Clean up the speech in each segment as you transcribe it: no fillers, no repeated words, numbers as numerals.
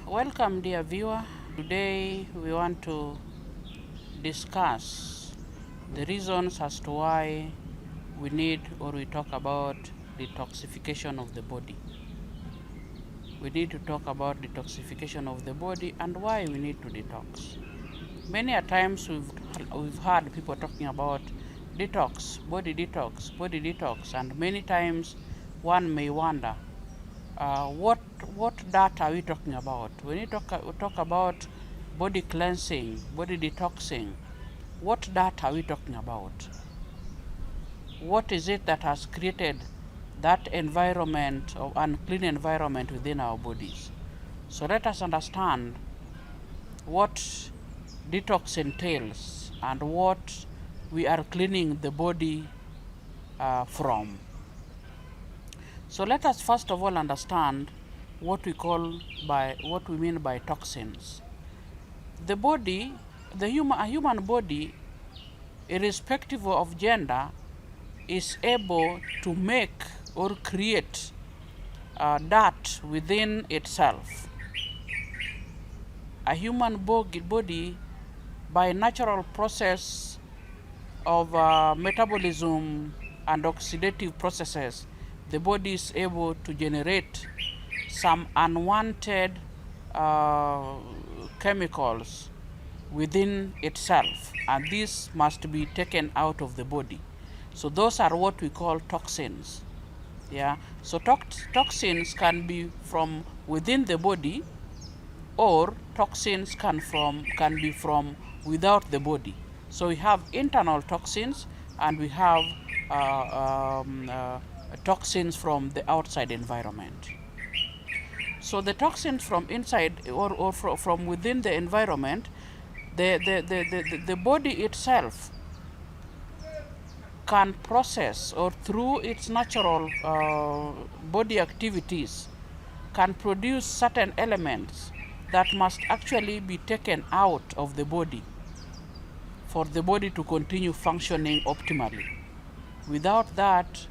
Welcome, dear viewer. Today we want to discuss the reasons as to why we need or we talk about detoxification of the body. We need to talk about detoxification of the body and why we need to detox. Many a times we've heard people talking about body detox, and many times one may wonder, what data are we talking about? When we talk about body cleansing, body detoxing, what data are we talking about? What is it that has created that environment of unclean environment within our bodies? So let us understand what detox entails and what we are cleaning the body from. So let us first of all understand what we mean by toxins. The body, a human body, irrespective of gender, is able to make or create dirt within itself. A human body, by natural process of metabolism and oxidative processes, the body is able to generate some unwanted chemicals within itself, and these must be taken out of the body. So those are what we call toxins. Yeah. So toxins can be from within the body, or toxins can be from without the body. So we have internal toxins and we have toxins from the outside environment. So the toxins from inside or from within the environment, the body itself can process, or through its natural body activities, can produce certain elements that must actually be taken out of the body for the body to continue functioning optimally. Without that,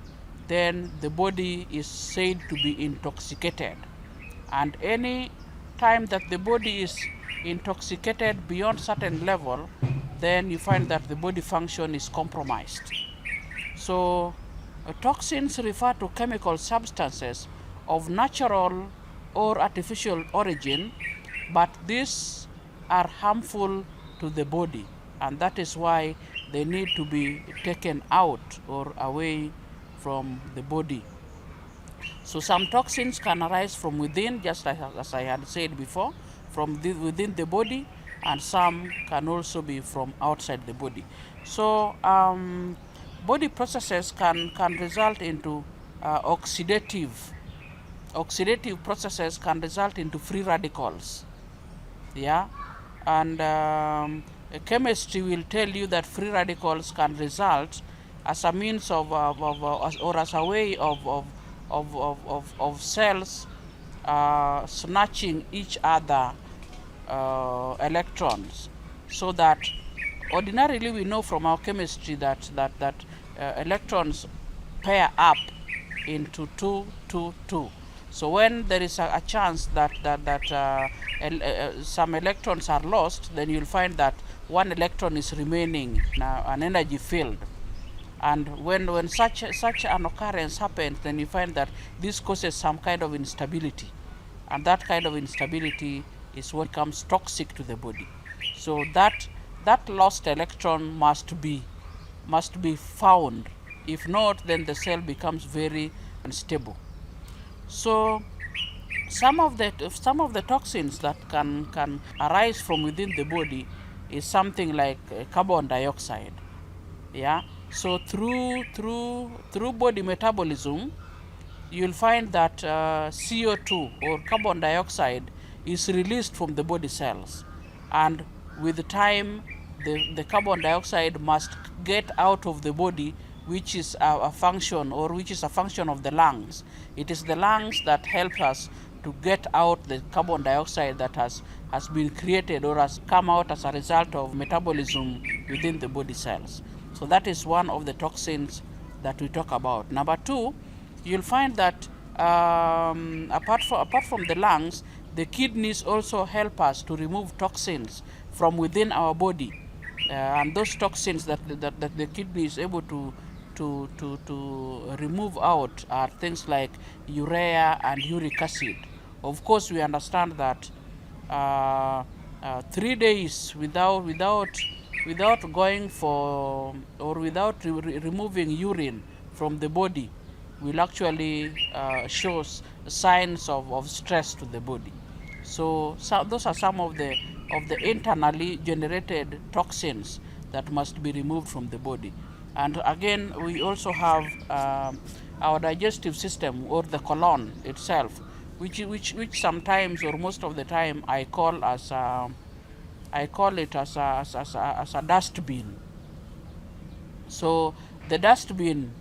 then the body is said to be intoxicated. And any time that the body is intoxicated beyond certain level, then you find that the body function is compromised. So toxins refer to chemical substances of natural or artificial origin, but these are harmful to the body, and that is why they need to be taken out or away from the body. So some toxins can arise from within, just as I had said before, from within the body, and some can also be from outside the body. So body processes can result into oxidative processes can result into free radicals. Yeah. And chemistry will tell you that free radicals can result as a means of or as a way of cells snatching each other electrons, so that ordinarily we know from our chemistry that electrons pair up into 2, 2, 2. So when there is a chance that some electrons are lost, then you'll find that one electron is remaining in an energy field. And when such an occurrence happens, then you find that this causes some kind of instability, and that kind of instability is what becomes toxic to the body. So that lost electron must be found. If not, then the cell becomes very unstable. So some of the toxins that can arise from within the body is something like carbon dioxide. Yeah. So through body metabolism, you'll find that CO2 or carbon dioxide is released from the body cells, and with time the carbon dioxide must get out of the body, which is a function of the lungs. It is the lungs that help us to get out the carbon dioxide that has been created or has come out as a result of metabolism within the body cells. So that is one of the toxins that we talk about. Number two, you'll find that apart from the lungs, The kidneys also help us to remove toxins from within our body, and those toxins that the kidney is able to remove out are things like urea and uric acid. Of course, we understand that 3 days without going for, or without removing urine from the body will actually show signs of stress to the body. So those are some of the internally generated toxins that must be removed from the body. And again, we also have our digestive system, or the colon itself, which sometimes, or most of the time, I call it as a dustbin. So the dustbin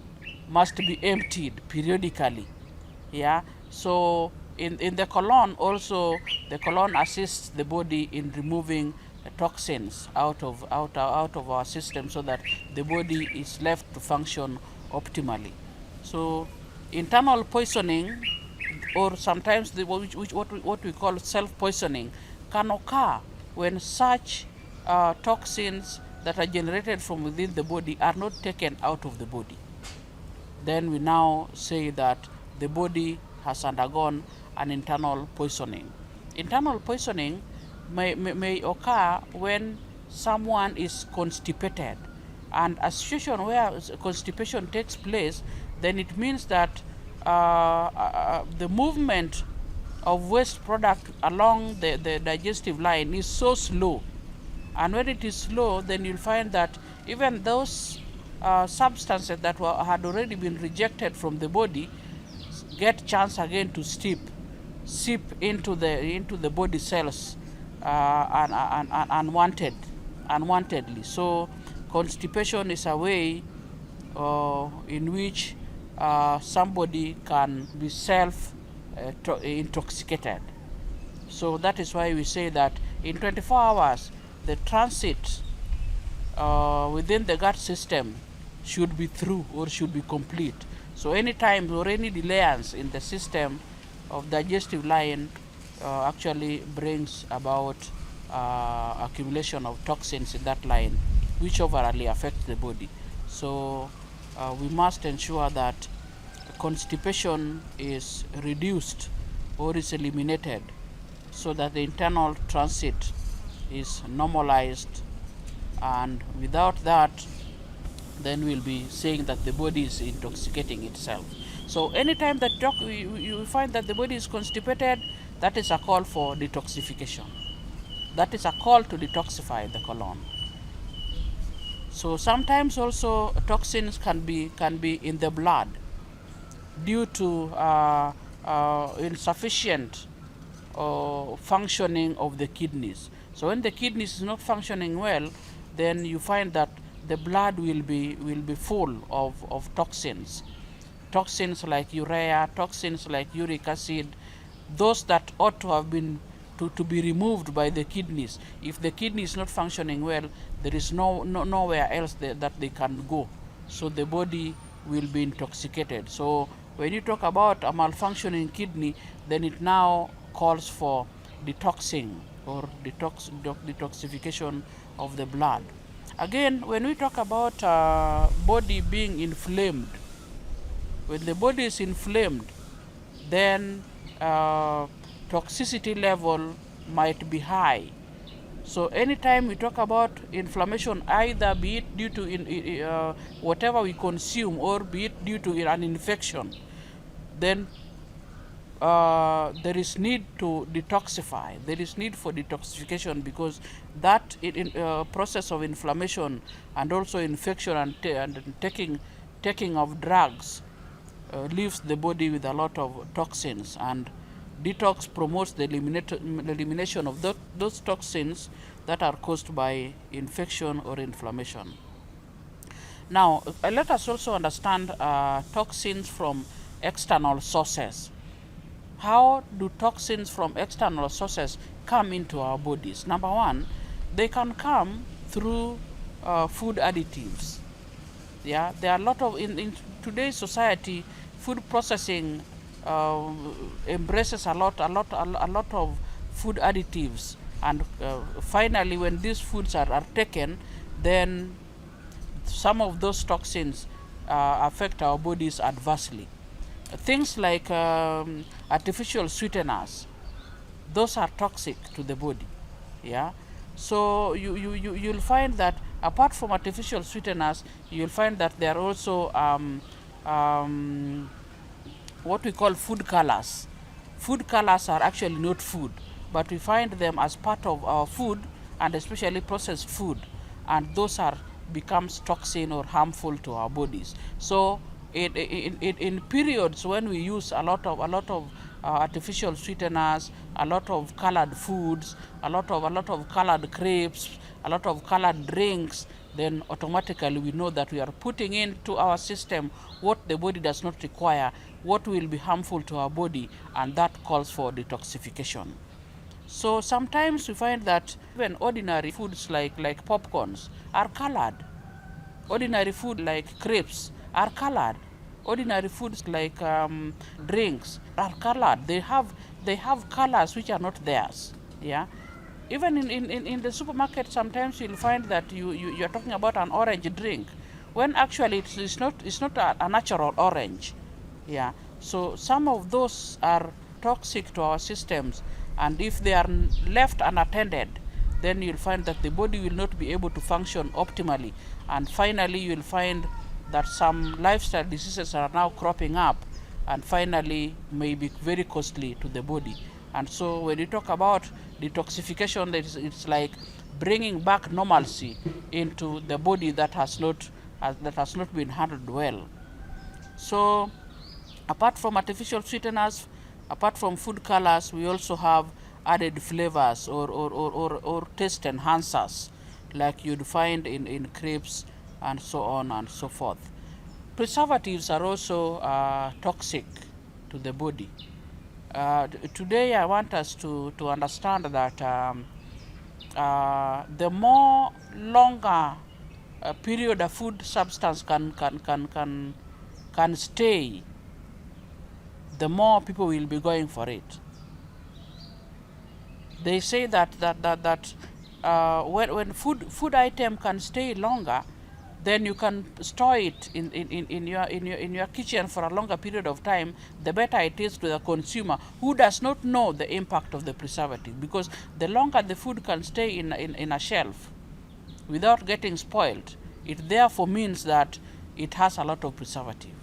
must be emptied periodically. Yeah. So in the colon also, the colon assists the body in removing toxins out of our system, so that the body is left to function optimally. So internal poisoning, or sometimes what we call self-poisoning, can occur when such toxins that are generated from within the body are not taken out of the body. Then we now say that the body has undergone an internal poisoning. Internal poisoning may occur when someone is constipated. And a situation where constipation takes place, then it means that the movement of waste product along the digestive line is so slow. And when it is slow, then you'll find that even those substances that had already been rejected from the body get chance again to seep into the body cells unwantedly. So constipation is a way in which somebody can be self intoxicated. So that is why we say that in 24 hours, the transit within the gut system should be through, or should be complete. So any time or any delays in the system of digestive line actually brings about accumulation of toxins in that line, which overall affect the body. So we must ensure that constipation is reduced or is eliminated, so that the internal transit is normalized, and without that, then we'll be saying that the body is intoxicating itself. So anytime that you find that the body is constipated, that is a call for detoxification. That is a call to detoxify the colon. So sometimes also toxins can be in the blood due to insufficient functioning of the kidneys. So when the kidneys is not functioning well, then you find that the blood will be full of toxins. Toxins like urea, toxins like uric acid, those that ought to have been to be removed by the kidneys. If the kidney is not functioning well, there is nowhere else that they can go. So the body will be intoxicated. So when you talk about a malfunctioning kidney, then it now calls for detoxing, or detoxification of the blood. Again, when we talk about body being inflamed, when the body is inflamed, then toxicity level might be high. So anytime we talk about inflammation, either be it due to whatever we consume, or be it due to an infection, then there is need to detoxify. There is need for detoxification, because that process of inflammation and also infection and taking of drugs leaves the body with a lot of toxins, and detox promotes the elimination of those toxins that are caused by infection or inflammation. Now, let us also understand toxins from external sources. How do toxins from external sources come into our bodies? Number one, they can come through food additives. Yeah, there are a lot of, in today's society, food processing embraces a lot of food additives, and finally when these foods are taken, then some of those toxins affect our bodies adversely. Things like artificial sweeteners, those are toxic to the body. Yeah. So you'll find that apart from artificial sweeteners, you'll find that there are also what we call food colors. Food colors are actually not food, but we find them as part of our food, and especially processed food, and those are becomes toxin or harmful to our bodies. So in periods when we use a lot of artificial sweeteners, a lot of colored foods, a lot of colored crepes, a lot of colored drinks, then automatically we know that we are putting into our system what the body does not require, what will be harmful to our body, and that calls for detoxification. So sometimes we find that even ordinary foods like popcorns are colored. Ordinary food like crepes are colored. Ordinary foods like drinks are colored. They have colors which are not theirs. Yeah. Even in the supermarket, sometimes you'll find that you're talking about an orange drink, when actually it's not a natural orange. Yeah. So some of those are toxic to our systems, and if they are left unattended, then you'll find that the body will not be able to function optimally, and finally you'll find that some lifestyle diseases are now cropping up, and finally may be very costly to the body. And so when you talk about detoxification, it's like bringing back normalcy into the body that has not been handled well. So apart from artificial sweeteners, apart from food colors, we also have added flavors or taste enhancers, like you'd find in crepes and so on and so forth. Preservatives are also toxic to the body. Today I want us to understand that the more longer period a food substance can stay, the more people will be going for it. They say that when food item can stay longer, then you can store it in your kitchen for a longer period of time, the better it is to the consumer who does not know the impact of the preservative. Because the longer the food can stay in a shelf without getting spoiled, it therefore means that it has a lot of preservative.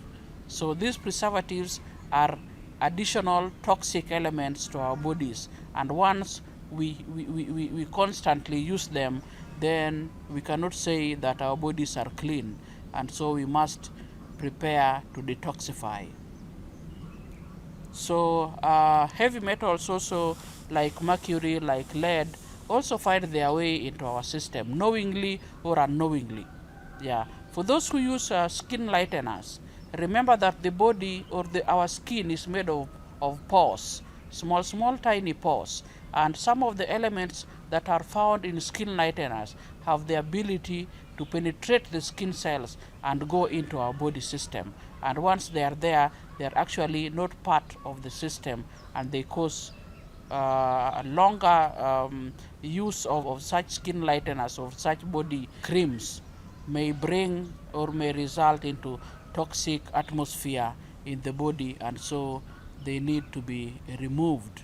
So these preservatives are additional toxic elements to our bodies, and once we constantly use them, then we cannot say that our bodies are clean, and so we must prepare to detoxify. So heavy metals also, like mercury, like lead, also find their way into our system, knowingly or unknowingly. Yeah. For those who use skin lighteners, remember that the body or our skin is made of pores, small tiny pores, and some of the elements that are found in skin lighteners have the ability to penetrate the skin cells and go into our body system. And once they are there, they are actually not part of the system, and they cause longer use of such skin lighteners, of such body creams, may bring or may result into toxic atmosphere in the body, and so they need to be removed.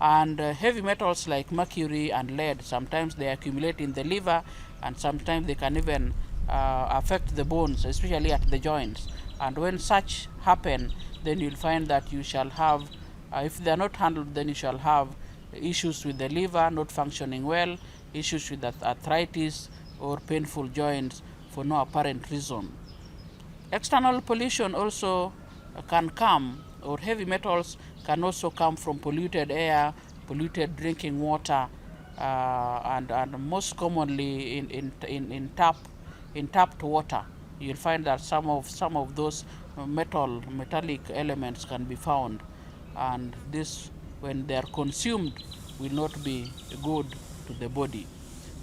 And heavy metals like mercury and lead, sometimes they accumulate in the liver, and sometimes they can even affect the bones, especially at the joints. And when such happen, then you'll find that you shall have, if they are not handled, then you shall have issues with the liver not functioning well, issues with arthritis or painful joints for no apparent reason. External pollution also can come, or heavy metals can also come from polluted air, polluted drinking water, and most commonly in tapped water. You'll find that some of those metallic elements can be found, and this, when they are consumed, will not be good to the body.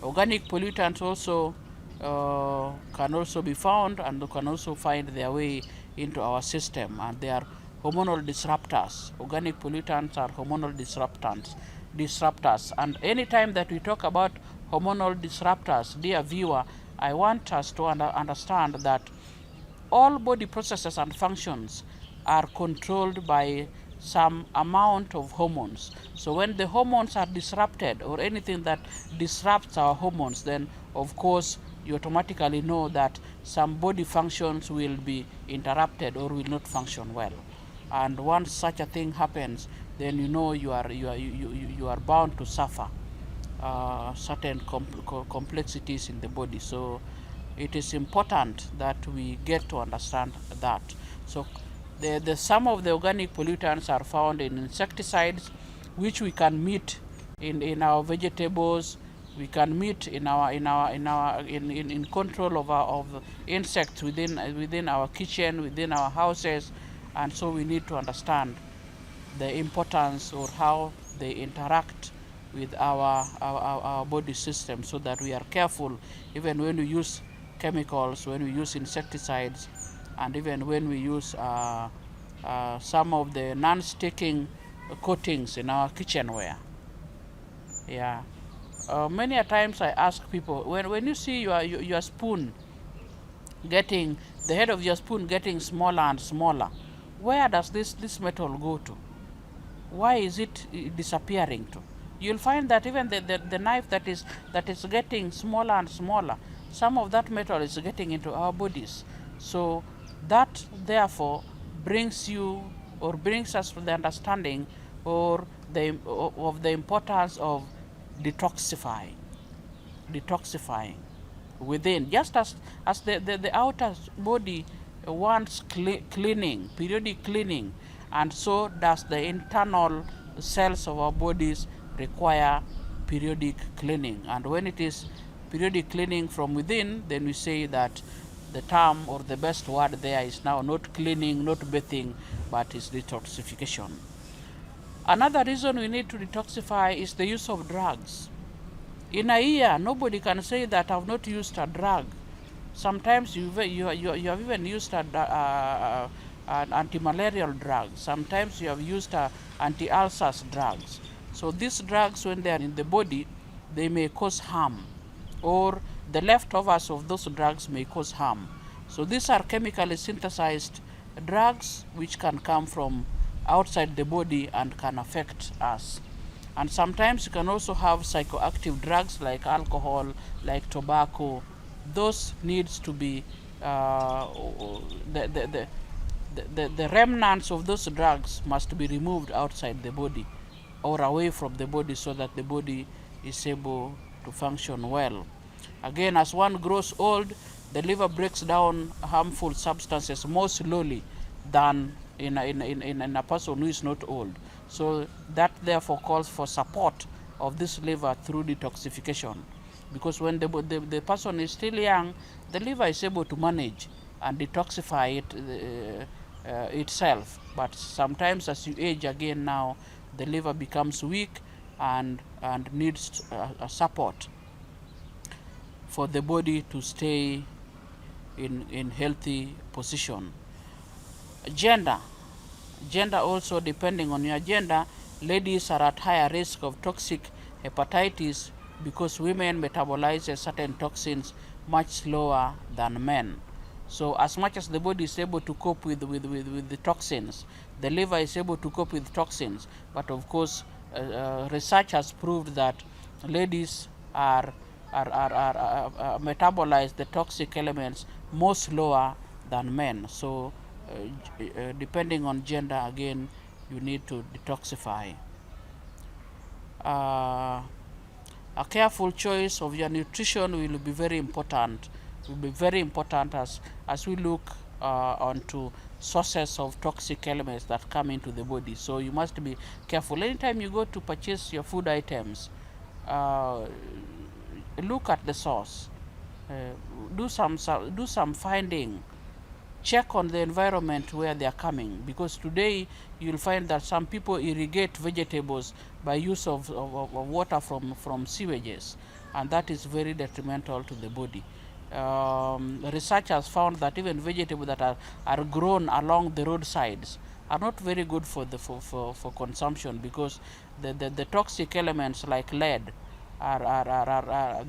Organic pollutants also can also be found, and can also find their way into our system, and they are hormonal disruptors. Organic pollutants are hormonal disruptants. disruptors. And anytime that we talk about hormonal disruptors, dear viewer, I want us to understand that all body processes and functions are controlled by some amount of hormones. So when the hormones are disrupted, or anything that disrupts our hormones, then of course you automatically know that some body functions will be interrupted or will not function well. And once such a thing happens, then you know you are bound to suffer certain complexities in the body. So it is important that we get to understand that. So some of the organic pollutants are found in insecticides, which we can meet in our vegetables. We can meet in control of insects within our kitchen, within our houses. And so we need to understand the importance, or how they interact with our body system, so that we are careful even when we use chemicals, when we use insecticides, and even when we use some of the non-sticking coatings in our kitchenware. Yeah. Many a times I ask people, when you see your spoon getting, the head of your spoon getting smaller and smaller, where does this metal go to? Why is it disappearing to? You'll find that even the knife that is getting smaller and smaller, some of that metal is getting into our bodies. So that therefore brings us to the understanding of the importance of detoxifying within, just as the outer body wants cleaning, periodic cleaning, and so does the internal cells of our bodies require periodic cleaning. And when it is periodic cleaning from within, then we say that the term, or the best word there, is now not cleaning, not bathing, but is detoxification. Another reason we need to detoxify is the use of drugs. In a year, nobody can say that I've not used a drug. Sometimes you have even used an anti-malarial drug. Sometimes you have used anti-ulcers drugs. So these drugs, when they are in the body, they may cause harm, or the leftovers of those drugs may cause harm. So these are chemically synthesized drugs which can come from outside the body and can affect us. And sometimes you can also have psychoactive drugs like alcohol, like tobacco. Those needs to be the remnants of those drugs must be removed outside the body or away from the body, so that the body is able to function well. Again, as one grows old, the liver breaks down harmful substances more slowly than in a person who is not old. So that therefore calls for support of this liver through detoxification, because when the person is still young, the liver is able to manage and detoxify it itself. But sometimes as you age again now, the liver becomes weak and needs a support for the body to stay in healthy position. Gender also, depending on your gender, ladies are at higher risk of toxic hepatitis because women metabolize certain toxins much slower than men. So as much as the body is able to cope with the toxins, the liver is able to cope with toxins. But of course, research has proved that ladies are metabolize the toxic elements more slower than men. So depending on gender, again, you need to detoxify. A careful choice of your nutrition will be very important. As we look onto sources of toxic elements that come into the body. So you must be careful. Anytime you go to purchase your food items, look at the source. Do some finding. Check on the environment where they are coming, because today you'll find that some people irrigate vegetables by use of water from sewages, and that is very detrimental to the body. Research has found that even vegetables that are grown along the roadsides, are not very good for the for consumption, because the toxic elements like lead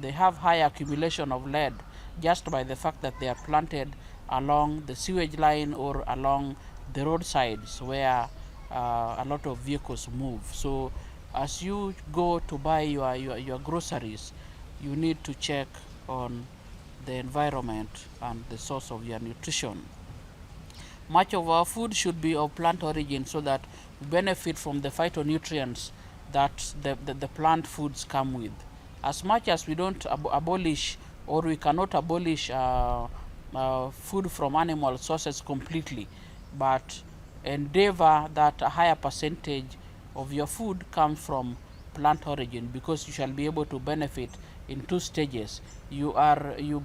they have high accumulation of lead just by the fact that they are planted along the sewage line or along the roadsides where a lot of vehicles move. So as you go to buy your groceries, you need to check on the environment and the source of your nutrition. Much of our food should be of plant origin so that we benefit from the phytonutrients that the plant foods come with. As much as we don't abolish, or we cannot abolish food from animal sources completely, but endeavor that a higher percentage of your food comes from plant origin, because you shall be able to benefit in two stages. You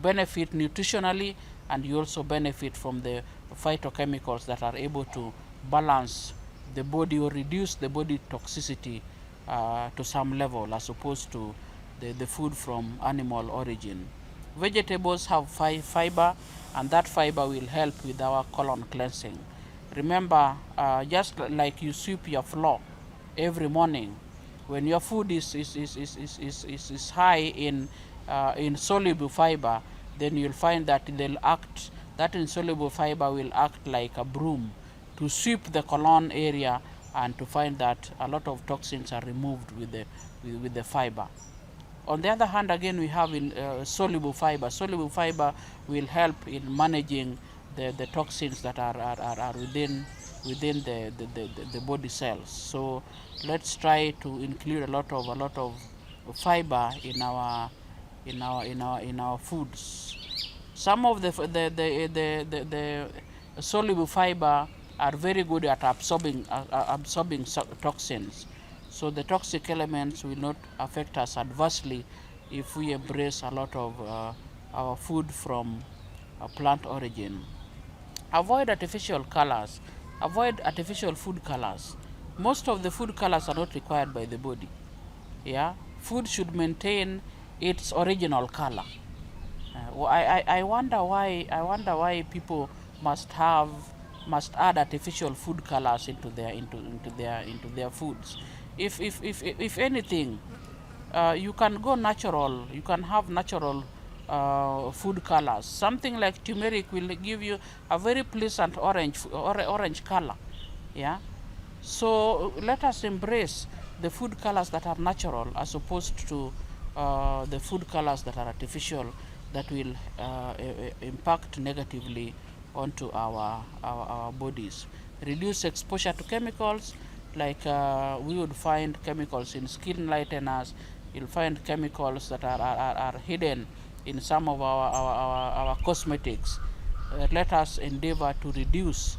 benefit nutritionally, and you also benefit from the phytochemicals that are able to balance the body or reduce the body toxicity to some level, as opposed to the food from animal origin. Vegetables have fiber, and that fiber will help with our colon cleansing. Remember, just like you sweep your floor every morning, when your food is high in soluble fiber, then you'll find that that insoluble fiber will act like a broom to sweep the colon area, and to find that a lot of toxins are removed with the fiber. On the other hand, again, we have in soluble fiber. Soluble fiber will help in managing the toxins that are within the body cells. So let's try to include a lot of fiber in our foods. Some of the soluble fiber are very good at absorbing toxins. So the toxic elements will not affect us adversely if we embrace a lot of our food from a plant origin. Avoid artificial colors. Avoid artificial food colors. Most of the food colors are not required by the body. Yeah, food should maintain its original color. I wonder why people must add artificial food colors into their foods. If anything, you can go natural. You can have natural food colors. Something like turmeric will give you a very pleasant orange color. Yeah. So let us embrace the food colors that are natural, as opposed to the food colors that are artificial, that will impact negatively onto our bodies. Reduce exposure to chemicals, like we would find chemicals in skin lighteners. You'll find chemicals that are hidden in some of our cosmetics. Let us endeavor to reduce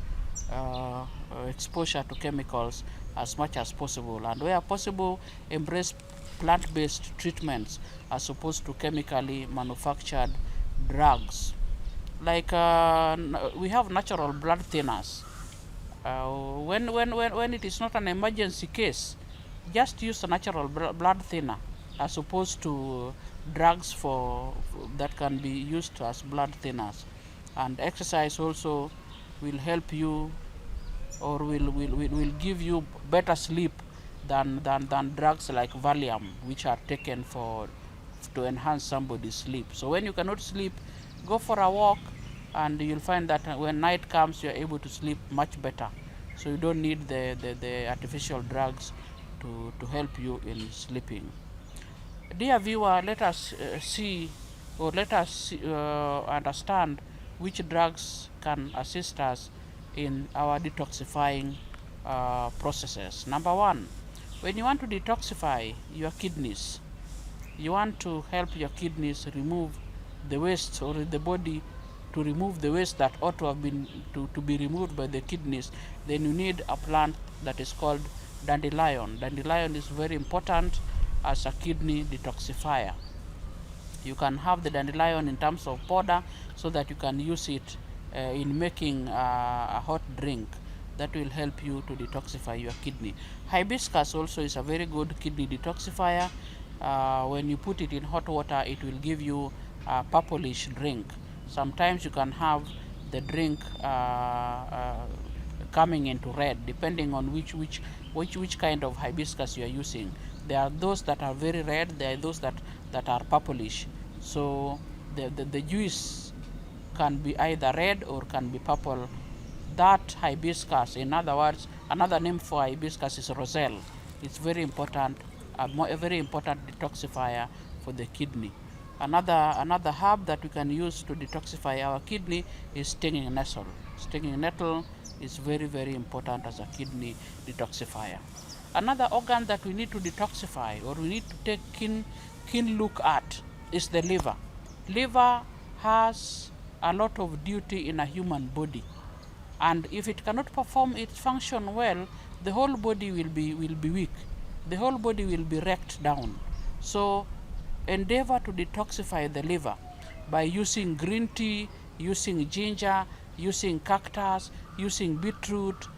exposure to chemicals as much as possible, and where possible, embrace plant-based treatments as opposed to chemically manufactured drugs. Like we have natural blood thinners. When it is not an emergency case, just use a natural blood thinner, as opposed to drugs that can be used as blood thinners. And exercise also will help you, or will give you better sleep than drugs like Valium, which are taken to enhance somebody's sleep. So when you cannot sleep, go for a walk, and you'll find that when night comes, you're able to sleep much better. So you don't need the artificial drugs to help you in sleeping. Dear viewer, let us understand which drugs can assist us in our detoxifying processes. Number one, when you want to detoxify your kidneys, you want to help your kidneys remove the waste, or the body to remove the waste that ought to have been to be removed by the kidneys, then you need a plant that is called dandelion. Dandelion is very important as a kidney detoxifier. You can have the dandelion in terms of powder, so that you can use it in making a hot drink that will help you to detoxify your kidney. Hibiscus also is a very good kidney detoxifier. When you put it in hot water, it will give you a purplish drink. Sometimes you can have the drink coming into red, depending on which kind of hibiscus you are using. There are those that are very red. There are those that are purplish. So the juice can be either red or can be purple. That hibiscus, in other words, another name for hibiscus is roselle. It's very important, a very important detoxifier for the kidney. Another herb that we can use to detoxify our kidney is stinging nettle. Stinging nettle is very important as a kidney detoxifier. Another organ that we need to detoxify, or we need to take keen look at, is the liver. Liver has a lot of duty in a human body, and if it cannot perform its function well, the whole body will be weak. The whole body will be wrecked down. So endeavor to detoxify the liver by using green tea, using ginger, using cactus, using beetroot.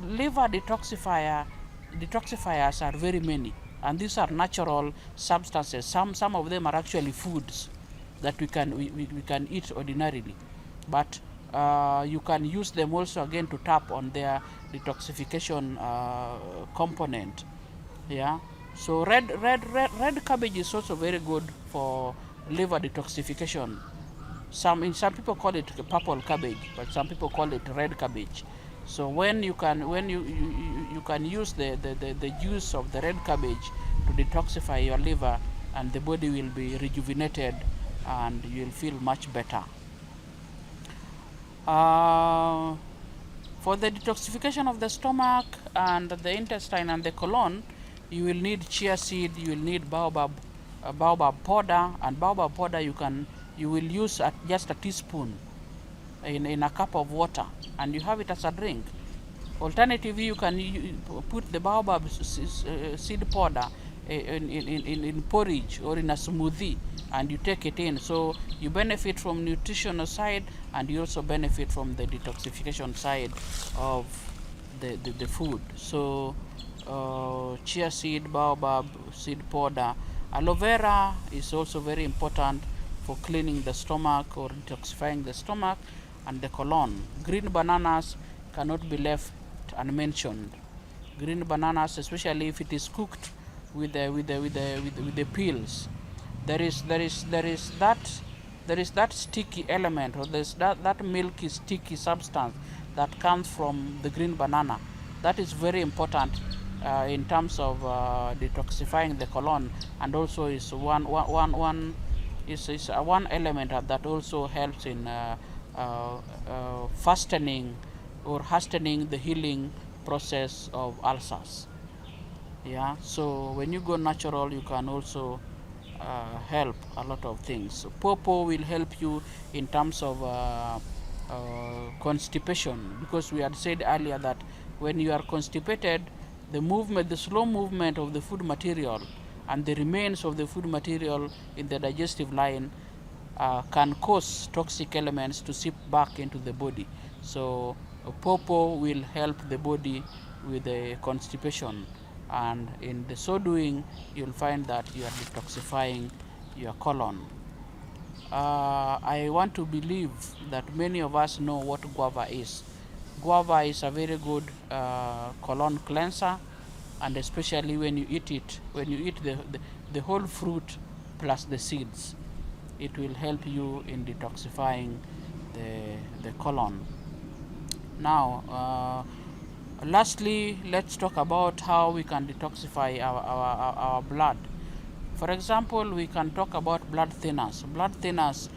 Liver detoxifiers are very many, and these are natural substances. Some of them are actually foods that we can eat ordinarily, but you can use them also again to tap on their detoxification component. Yeah. So red cabbage is also very good for liver detoxification. Some people call it purple cabbage, but some people call it red cabbage. So when you can use the juice of the red cabbage to detoxify your liver, and the body will be rejuvenated and you'll feel much better. For the detoxification of the stomach and the intestine and the colon, you will need chia seed, you will need baobab powder, and baobab powder you will use just a teaspoon in a cup of water, and you have it as a drink. Alternatively, you can put the baobab seed powder in porridge or in a smoothie, and you take it in. So you benefit from nutritional side, and you also benefit from the detoxification side of the food. So chia seed, baobab seed powder. Aloe vera is also very important for cleaning the stomach or detoxifying the stomach and the colon. Green bananas cannot be left unmentioned. Green bananas, especially if it is cooked with the peels, there is that sticky element, or there's that milky sticky substance that comes from the green banana. That is very important in terms of detoxifying the colon, and also is one element that also helps in fastening or hastening the healing process of ulcers. Yeah, so when you go natural, you can also help a lot of things. So pawpaw will help you in terms of constipation, because we had said earlier that when you are constipated, the slow movement of the food material and the remains of the food material in the digestive line can cause toxic elements to seep back into the body. So pawpaw will help the body with the constipation, and in the so doing, you'll find that you are detoxifying your colon. I want to believe that many of us know what guava is. Guava is a very good colon cleanser, and especially when you eat the whole fruit plus the seeds, it will help you in detoxifying the colon. Now, lastly, let's talk about how we can detoxify our blood. For example, we can talk about blood thinners. Blood thinners,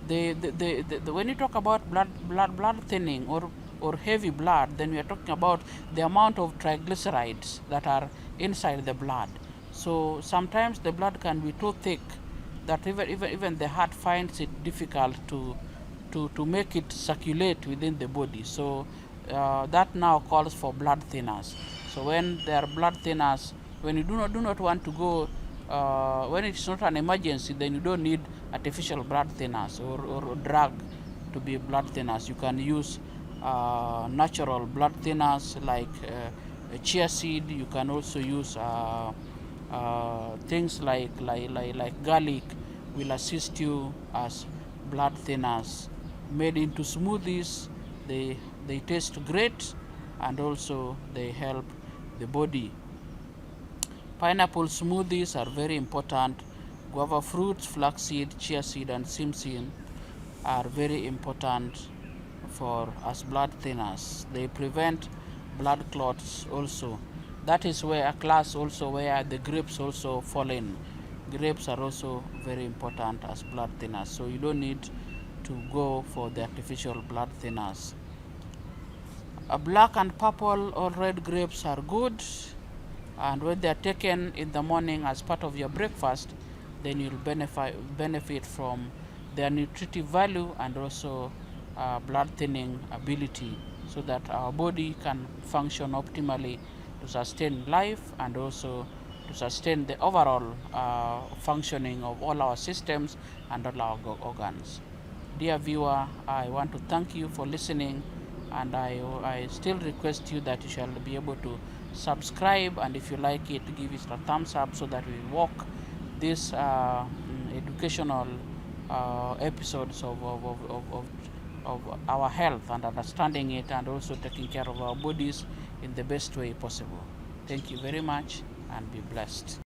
when you talk about blood thinning or heavy blood, then we are talking about the amount of triglycerides that are inside the blood. So sometimes the blood can be too thick that even the heart finds it difficult to make it circulate within the body. So that now calls for blood thinners. So when there are blood thinners, when you do not want to go, when it's not an emergency, then you don't need artificial blood thinners or drug to be blood thinners. You can use natural blood thinners like chia seed. You can also use things like garlic will assist you as blood thinners, made into smoothies they taste great, and also they help the body. Pineapple smoothies are very important. Guava fruits, flaxseed, chia seed, and seed are very important for as blood thinners. They prevent blood clots also. That is where a class also where the grapes also fall in. Grapes are also very important as blood thinners, so you don't need to go for the artificial blood thinners. Black and purple or red grapes are good, and when they are taken in the morning as part of your breakfast, then you'll benefit from their nutritive value and also blood thinning ability, so that our body can function optimally to sustain life and also to sustain the overall functioning of all our systems and all our organs. Dear viewer, I want to thank you for listening, and I still request you that you shall be able to subscribe, and if you like it, give it a thumbs up, so that we walk these educational episodes of our health and understanding it, and also taking care of our bodies in the best way possible. Thank you very much, and be blessed.